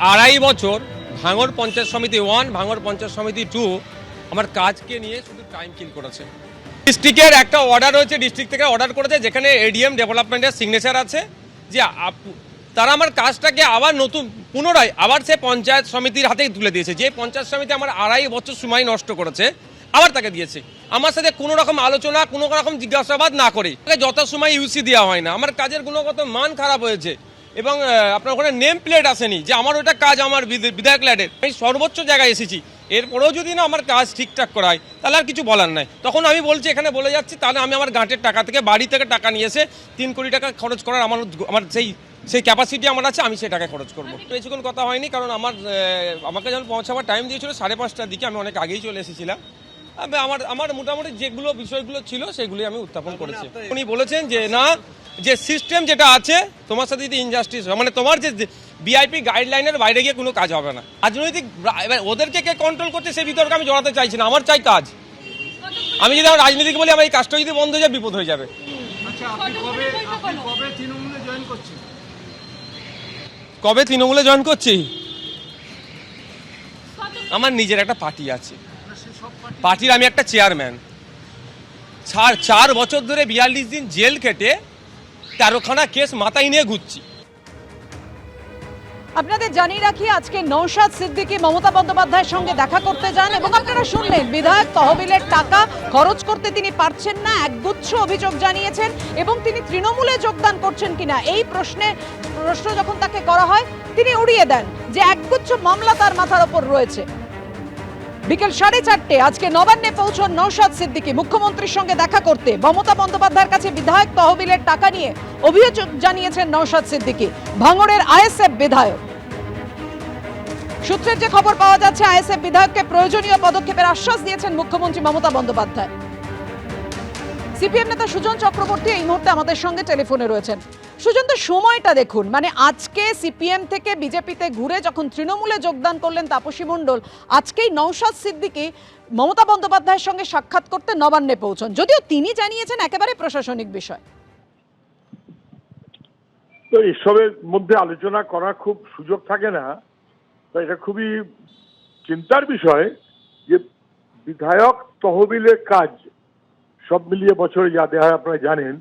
2.5 বছর ভাঙড় পঞ্চায়েত সমিতি 1, ভাঙড় পঞ্চায়েত সমিতি 2 আমার কাজকে নিয়ে শুধু টাইম কিল করেছে। ডিস্ট্রিক্টের একটা অর্ডার হয়েছে, ডিস্ট্রিক্ট থেকে অর্ডার করেছে যেখানে এডিএম ডেভেলপমেন্টের সিগনেচার আছে যে তারা আমার কাজটাকে আবার নতুন পুনরায় আবার সে পঞ্চায়েত সমিতির হাতেই তুলে দিয়েছে। যে পঞ্চায়েত সমিতি আমার 2.5 বছর সময় নষ্ট করেছে আবার তাকে দিয়েছে, আমার সাথে কোনো রকম আলোচনা, কোনো রকম জিজ্ঞাসাবাদ না করে। যত সময় ইউসি দেওয়া হয় না, আমার কাজের গুণগত মান খারাপ হয়েছে এবং আপনার ওখানে নেম প্লেট আসেনি যে আমার ওটা কাজ আমার বিধায়ক ল্যাডের। আমি সর্বোচ্চ জায়গায় এসেছি, এরপরেও যদি না আমার কাজ ঠিকঠাক করায় তাহলে আর কিছু বলার নাই। তখন আমি বলছি, এখানে বলে যাচ্ছি, তাহলে আমি আমার গাঁটের টাকা থেকে, বাড়ি থেকে টাকা নিয়ে এসে 3 কোটি টাকা খরচ করার আমার সেই ক্যাপাসিটি আমার আছে, আমি সেই টাকায় খরচ করবো। বেশিক্ষণ কথা হয়নি, কারণ আমাকে যখন পৌঁছাবার টাইম দিয়েছিল 5:30টার দিকে, আমি অনেক আগেই চলে এসেছিলাম। আমার মোটামুটি যেগুলো বিষয়গুলো ছিল সেগুলি আমি উত্থাপন করেছি। উনি বলেছেন যে না, যে সিস্টেম যেটা আছে তোমার সাথে যদি ইনজাস্টিস হয়, মানে তোমার যে বিআইপি গাইডলাইনের বাইরে গিয়ে কোনো কাজ হবে না। রাজনৈতিক ওদেরকে কে কন্ট্রোল করছে সেই বিতর্কে আমি জড়াতে চাইছি না, আমার চাই কাজ। আমি যদি আমার রাজনীতিক বলি, আমার এই কাজটা যদি বন্ধ হয়ে যায় বিপদ হয়ে যাবে। কবে তৃণমূলে জয়েন করছি? আমার নিজের একটা পার্টি আছে, পার্টির আমি একটা চেয়ারম্যান। 4 বছর ধরে 42 দিন জেল কেটে 13খানা কেস মাথায় নিয়ে ঘুরছি। আপনাদের জানিয়ে রাখি, আজকে নওশাদ সিদ্দিকী মমতা বন্দ্যোপাধ্যায়ের সঙ্গে দেখা করতে যান এবং আপনারা শুনলেন বিধায়ক তহবিলের টাকা খরচ করতে তিনি পারছেন না, একগুচ্ছ অভিযোগ জানিয়েছেন এবং তিনি তৃণমূলে যোগদান করছেন কিনা এই প্রশ্ন যখন তাকে করা হয় তিনি উড়িয়ে দেন যে একগুচ্ছ মামলা তার মাথার ওপর রয়েছে। বিকেল 4:30 আজকে নবান্নে পৌঁছন নওশাদ সিদ্দিকী মুখ্যমন্ত্রীর সঙ্গে দেখা করতে। মমতা বন্দ্যোপাধ্যায়ের কাছে বিধায়ক তহবিলের টাকা নিয়ে অভিযোগ জানিয়েছেন নওশাদ সিদ্দিকী, ভাঙড়ের আইএসএফ বিধায়ক। সূত্রের যে খবর পাওয়া যাচ্ছে, আইএসএফ বিধায়ককে প্রয়োজনীয় পদক্ষেপের আশ্বাস দিয়েছেন মুখ্যমন্ত্রী মমতা বন্দ্যোপাধ্যায়। সিপিএম নেতা সুজন চক্রবর্তী এই মুহূর্তে আমাদের সঙ্গে টেলিফোনে রয়েছেন। সুজন, তো সময়টা দেখুন, মানে আজকে সিপিএম থেকে বিজেপিতে ঘুরে যখন তৃণমূলে যোগদান করলেন তাপসী মণ্ডল, আজকেই নওশাদ সিদ্দিকী মমতা বন্দ্যোপাধ্যায়ের সঙ্গে সাক্ষাৎ করতে নবান্নে পৌঁছন, যদিও তিনি জানিয়েছেন একেবারে প্রশাসনিক বিষয়। তো এসবের মধ্যে আলোচনা করার খুব সুযোগ থাকে না, তো এটা খুবই চিন্তার বিষয় যে বিধায়ক তহবিলের কাজ সব মিলিয়ে বছরে যা দেওয়া হয় আপনারা জানেন,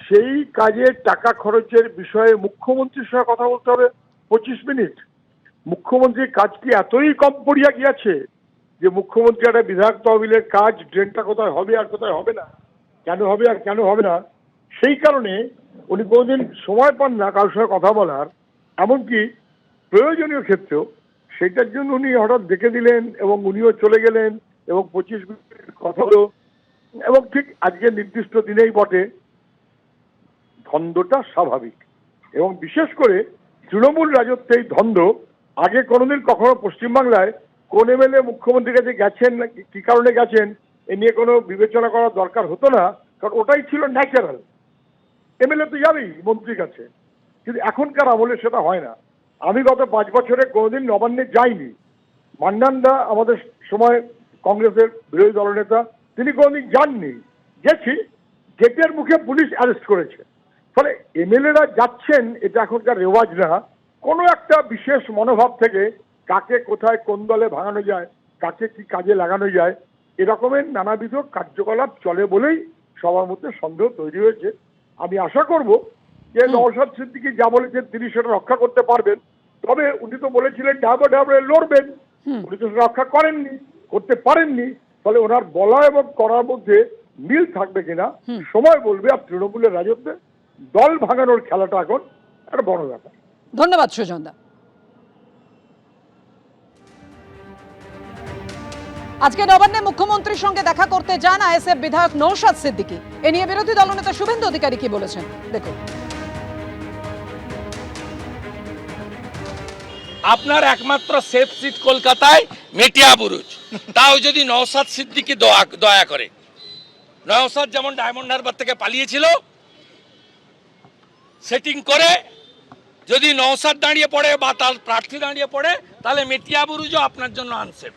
সেই কাজে টাকা খরচের বিষয়ে মুখ্যমন্ত্রীর সঙ্গে কথা বলতে হবে 25 মিনিট। মুখ্যমন্ত্রীর কাজ কি এতই কম পড়িয়া গিয়েছে যে মুখ্যমন্ত্রী একটা বিধায়ক তহবিলের কাজ, ড্রেনটা কোথায় হবে আর কোথায় হবে না, কেন হবে আর কেন হবে না, সেই কারণে উনি কোনোদিন সময় পান না কারোর সঙ্গে কথা বলার, এমনকি প্রয়োজনীয় ক্ষেত্রেও। সেটার জন্য উনি হঠাৎ ডেকে দিলেন এবং উনিও চলে গেলেন এবং 25 মিনিট কথা হলো। এবং ঠিক আজকে নির্দিষ্ট দিনেই বটে, ধন্দটা স্বাভাবিক এবং বিশেষ করে তৃণমূল রাজত্বে এই ধন্দ আগে কোনোদিন কখনো পশ্চিমবাংলায় কোন এমএলএ মুখ্যমন্ত্রীর কাছে গেছেন, কি কারণে গেছেন এ নিয়ে কোনো বিবেচনা করার দরকার হতো না, কারণ ওটাই ছিল ন্যাচারাল। এমএলএ তো যাবেই মন্ত্রীর কাছে, কিন্তু এখনকার আমলে সেটা হয় না। আমি গত 5 বছরে কোনোদিন নবান্নে যাইনি। মান্নানদা আমাদের সময় কংগ্রেসের বিরোধী দলনেতা, তিনি কোনোদিন যাননি। গেছি, গেটের মুখে পুলিশ অ্যারেস্ট করেছে। ফলে এমএলএরা যাচ্ছেন, এটা এখনকার রেওয়াজ না। কোনো একটা বিশেষ মনোভাব থেকে কাকে কোথায় কোন দলে ভাঙানো যায়, কাকে কি কাজে লাগানো যায়, এরকমের নানাবিধ কার্যকলাপ চলে বলেই সবার মধ্যে সন্দেহ তৈরি হয়েছে। আমি আশা করব যে নওশাদ সিদ্দিকী যা বলেছেন তিনি সেটা রক্ষা করতে পারবেন। তবে উনি তো বলেছিলেন ঢাবে লড়বেন, উনি তো সেটা রক্ষা করেননি, করতে পারেননি। ফলে ওনার বলা এবং করার মধ্যে মিল থাকবে কিনা সময় বলবে। আর তৃণমূলের রাজত্বে দল ভাঙানোর খেলাটা এখন একটা বড় ব্যাপার। ধন্যবাদ সুজনদা। আজকে নবান্নে মুখ্যমন্ত্রীর সঙ্গে দেখা করতে যান আইএসএফ বিধায়ক নওশাদ সিদ্দিকী। এ নিয়ে বিরোধী দলনেতা শুভেন্দু অধিকারী কি বলেছেন দেখুন। আপনার একমাত্র সেফ সিট কলকাতায় মেটিয়া বুরুজ, তাও যদি নওশাদ সিদ্দিকী দয়া করে। নওশাদ যেমন ডায়মন্ড হারবার থেকে পালিয়েছিল, সেটিং করে যদি নওশাদ দাঁড়িয়ে পড়ে বা তার প্রার্থী দাঁড়িয়ে পড়ে, তাহলে মেটিয়া বুরুজও আপনার জন্য আনসেফ।